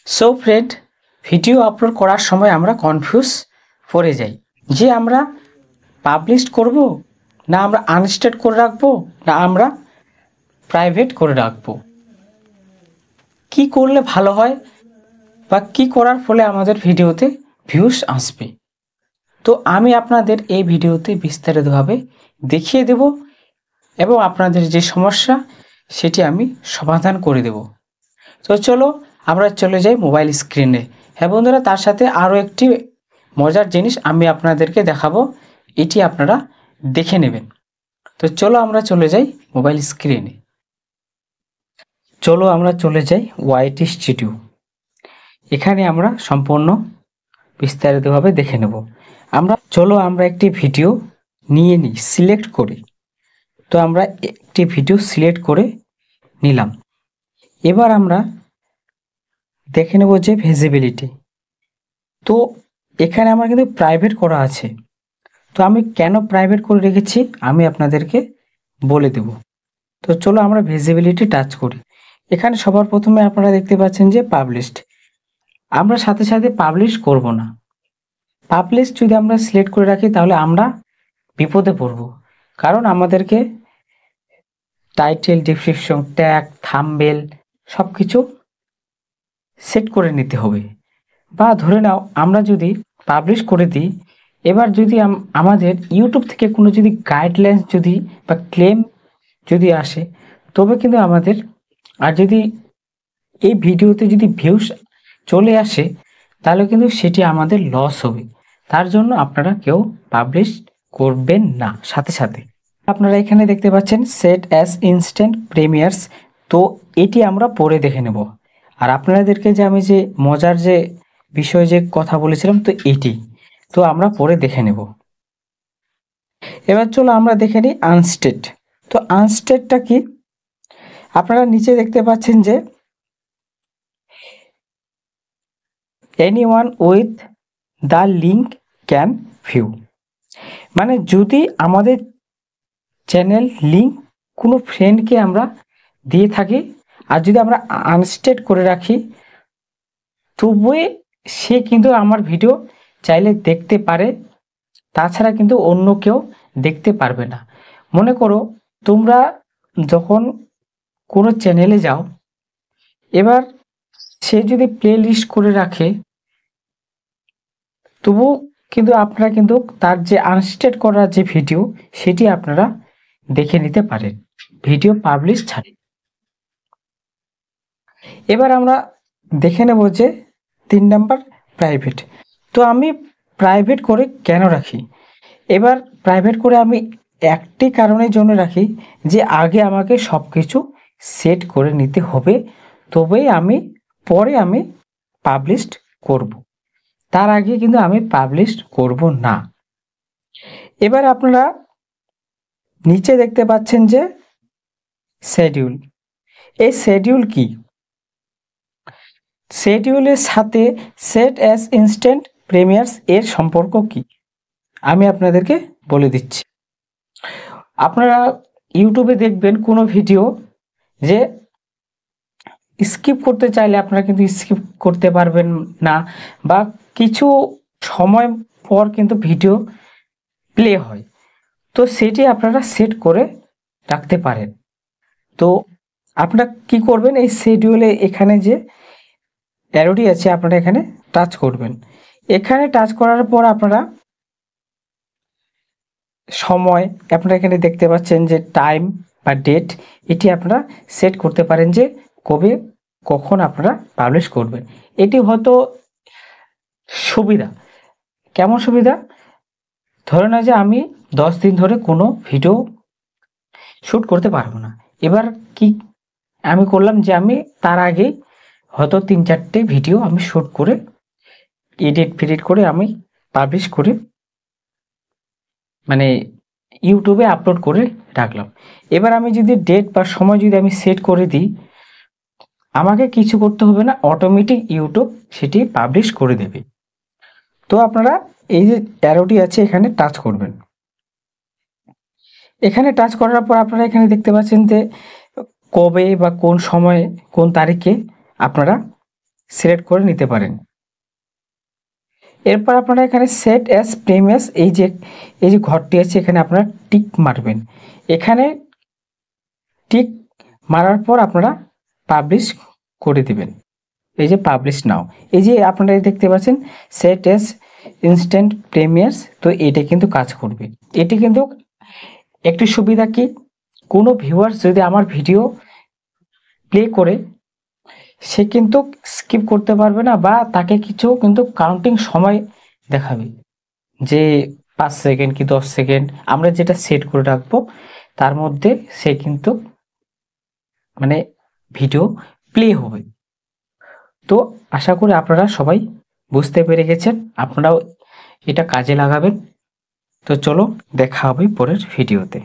So friend, video upload করার সময় আমরা কনফিউজ পড়ে যাই যে আমরা পাবলিশ করব না আমরা আনস্টেড করে রাখবো না আমরা প্রাইভেট করে রাখবো, কি করলে ভালো হয় বা কি করার ফলে আমাদের ভিডিওতে ভিউজ আসবে। তো আমি আপনাদের এই ভিডিওতে বিস্তারিতভাবে দেখিয়ে দেব এবং আপনাদের যে সমস্যা সেটি আমি সমাধান করে দেব। তো চলো আমরা চলে যাই মোবাইল স্ক্রিনে। হ্যাঁ বন্ধুরা, তার সাথে আরও একটি মজার জিনিস আমি আপনাদেরকে দেখাবো, এটি আপনারা দেখে নেবেন। তো চলো আমরা চলে যাই মোবাইল স্ক্রিনে। চলো আমরা চলে যাই ওয়াইটি স্টুডিও। এখানে আমরা সম্পূর্ণ বিস্তারিতভাবে দেখে নেব। আমরা একটি ভিডিও নিয়ে নিই, সিলেক্ট করি। তো আমরা একটি ভিডিও সিলেক্ট করে নিলাম। এবার আমরা দেখে নেব যে ভিজিবিলিটি। তো এখানে আমার কিন্তু প্রাইভেট করা আছে। তো আমি কেন প্রাইভেট করে রেখেছি আমি আপনাদেরকে বলে দেব। তো চলো আমরা ভিজিবিলিটি টাচ করি। এখানে সবার প্রথমে আপনারা দেখতে পাচ্ছেন যে পাবলিশড। আমরা সাথে সাথে পাবলিশ করব না। পাবলিশ যদি আমরা সিলেক্ট করে রাখি তাহলে আমরা বিপদে পড়ব, কারণ আমাদেরকে টাইটেল, ডেসক্রিপশন, ট্যাগ, থাম্বনেল সব কিছু সেট করে নিতে হবে। বা ধরে নাও আমরা যদি পাবলিশ করে দিই, এবার যদি আমাদের ইউটিউব থেকে কোনো যদি গাইডলাইন্স যদি বা ক্লেম যদি আসে, তবে কিন্তু আমাদের, আর যদি এই ভিডিওতে যদি ভিউজ চলে আসে তাহলে কিন্তু সেটি আমাদের লস হবে। তার জন্য আপনারা কেউ পাবলিশ করবেন না সাথে সাথে। আপনারা এখানে দেখতে পাচ্ছেন সেট অ্যাজ ইনস্ট্যান্ট প্রিমিয়ার্স। তো এটি আমরা পরে দেখে নেব। আর আপনাদেরকে যে আমি যে মজার যে বিষয়ে যে কথা বলেছিলাম, তো এটি তো আমরা পরে দেখে নেব। এবার চলো আমরা দেখে নিই আনস্টেড। তো আনস্টেডটা কি? আপনারা নিচে দেখতে পাচ্ছেন যে anyone with the link can view, মানে যদি আমাদের চ্যানেল লিঙ্ক কোনো ফ্রেন্ডকে আমরা দিয়ে থাকি আর যদি আমরা আনস্টেড করে রাখি, তবুই সে কিন্তু আমার ভিডিও চাইলে দেখতে পারে, তাছাড়া কিন্তু অন্য কেউ দেখতে পারবে না। মনে করো তোমরা যখন কোনো চ্যানেলে যাও, এবার সে যদি প্লে লিস্ট করে রাখে, তবু কিন্তু আপনারা কিন্তু তার যে আনস্টেড করা যে ভিডিও সেটি আপনারা দেখে নিতে পারেন ভিডিও পাবলিশ ছাড়ে। এবার আমরা দেখে নেব যে 3 নাম্বার প্রাইভেট। তো আমি প্রাইভেট করে কেন রাখি? এবার প্রাইভেট করে আমি একটি কারণের জন্য রাখি যে আগে আমাকে সব কিছু সেট করে নিতে হবে, তবেই আমি পরে আমি পাবলিশড করব। তার আগে কিন্তু আমি পাবলিশ করব না। এবার আপনারা নিচে দেখতে পাচ্ছেন যে শিডিউল। এই শিডিউল কি? শিডিউলের সাথে সেট অ্যাজ ইনস্ট্যান্ট প্রিমিয়ার্স এর সম্পর্ক কি আমি আপনাদেরকে বলে দিচ্ছি। আপনারা ইউটিউবে দেখবেন কোনো ভিডিও যে স্কিপ করতে চাইলে আপনারা কিন্তু স্কিপ করতে পারবেন না, বা কিছু সময় পর কিন্তু ভিডিও প্লে হয়। তো সেটি আপনারা সেট করে রাখতে পারেন। তো আপনারা কি করবেন, এই শিডিউলে এখানে যে অ্যারোটি আছে আপনারা এখানে টাচ করবেন। এখানে টাচ করার পর আপনারা সময়, আপনারা এখানে দেখতে পাচ্ছেন যে টাইম বা ডেট, এটি আপনারা সেট করতে পারেন যে কবে কখন আপনারা পাবলিশ করবেন। এটি হয়তো সুবিধা। কেমন সুবিধা? ধরে না যে আমি 10 দিন ধরে কোনো ভিডিও শ্যুট করতে পারবো না। এবার কি আমি করলাম যে আমি তার আগে হয়তো 3-4টে ভিডিও আমি শ্যুট করে এডিট করে আমি পাবলিশ করে মানে ইউটিউবে আপলোড করে রাখলাম। এবার আমি যদি ডেট বা সময় যদি আমি সেট করে দিই, আমাকে কিছু করতে হবে না, অটোমেটিক ইউটিউব সেটি পাবলিশ করে দেবে। তো আপনারা এই যে অ্যারোটি আছে এখানে টাচ করবেন। এখানে টাচ করার পর আপনারা এখানে দেখতে পাচ্ছেন যে কবে বা কোন সময়ে কোন তারিখে আপনারা সিলেক্ট করে নিতে পারেন। এরপর আপনারা এখানে সেট অ্যাজ প্রিভিয়াস এই যে ঘরটি আছে এখানে আপনারা টিক মারবেন। এখানে টিক মারার পর আপনারা পাবলিশ করে দিবেন। এই যে পাবলিশ নাও, এই যে আপনারা দেখতে পাচ্ছেন সেট অ্যাজ ইনস্ট্যান্ট প্রিমিয়ার্স, তো এটা কিন্তু কাজ করবে। এটি কিন্তু একটি সুবিধা কি, কোনো ভিউয়ার্স যদি আমার ভিডিও প্লে করে সে কিন্তু স্কিপ করতে পারবে না, বা তাকে কিছু কিন্তু কাউন্টিং সময় দেখাবে যে 5 সেকেন্ড কি 10 সেকেন্ড আমরা যেটা সেট করে রাখবো তার মধ্যে সে কিন্তু মানে ভিডিও প্লে হবে। তো আশা করি আপনারা সবাই বুঝতে পেরে গেছেন, আপনারাও এটা কাজে লাগাবেন। তো চলো দেখা হবে পরের ভিডিওতে।